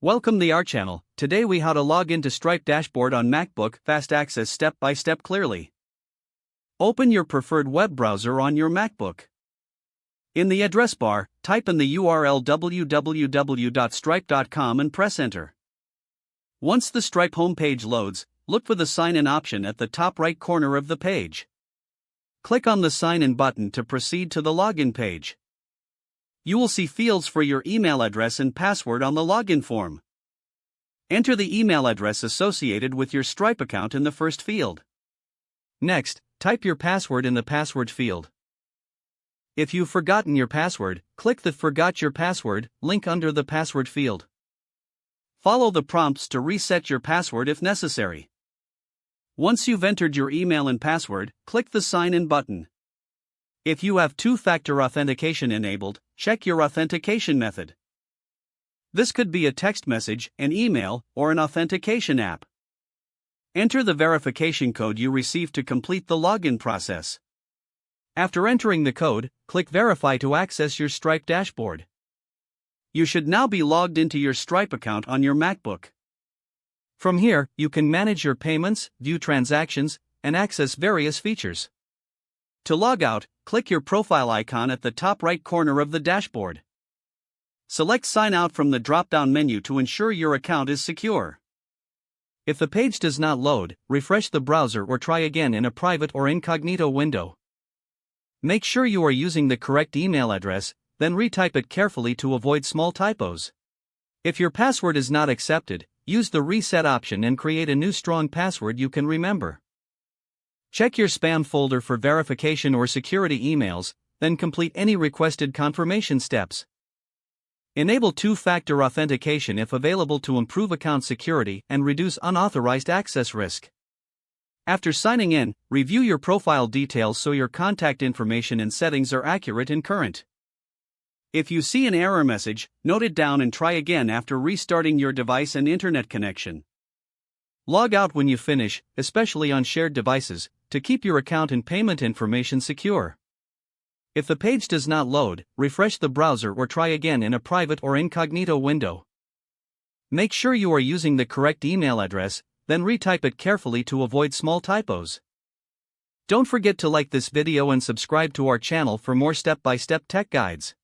Welcome to our channel. Today we how to log into Stripe dashboard on MacBook, fast access step by step clearly. Open your preferred web browser on your MacBook. In the address bar, type in the URL www.stripe.com and press enter. Once the Stripe homepage loads, look for the sign in option at the top right corner of the page. Click on the sign in button to proceed to the login page. You will see fields for your email address and password on the login form. Enter the email address associated with your Stripe account in the first field. Next, type your password in the password field. If you've forgotten your password, click the Forgot Your Password link under the password field. Follow the prompts to reset your password if necessary. Once you've entered your email and password, click the Sign In button. If you have two-factor authentication enabled, check your authentication method. This could be a text message, an email, or an authentication app. Enter the verification code you received to complete the login process. After entering the code, click Verify to access your Stripe dashboard. You should now be logged into your Stripe account on your MacBook. From here, you can manage your payments, view transactions, and access various features. To log out, click your profile icon at the top right corner of the dashboard. Select Sign Out from the drop-down menu to ensure your account is secure. If the page does not load, refresh the browser or try again in a private or incognito window. Make sure you are using the correct email address, then retype it carefully to avoid small typos. If your password is not accepted, use the Reset option and create a new strong password you can remember. Check your spam folder for verification or security emails, then complete any requested confirmation steps. Enable two-factor authentication if available to improve account security and reduce unauthorized access risk. After signing in, review your profile details so your contact information and settings are accurate and current. If you see an error message, note it down and try again after restarting your device and internet connection. Log out when you finish, especially on shared devices, to keep your account and payment information secure. If the page does not load, refresh the browser or try again in a private or incognito window. Make sure you are using the correct email address, then retype it carefully to avoid small typos. Don't forget to like this video and subscribe to our channel for more step-by-step tech guides.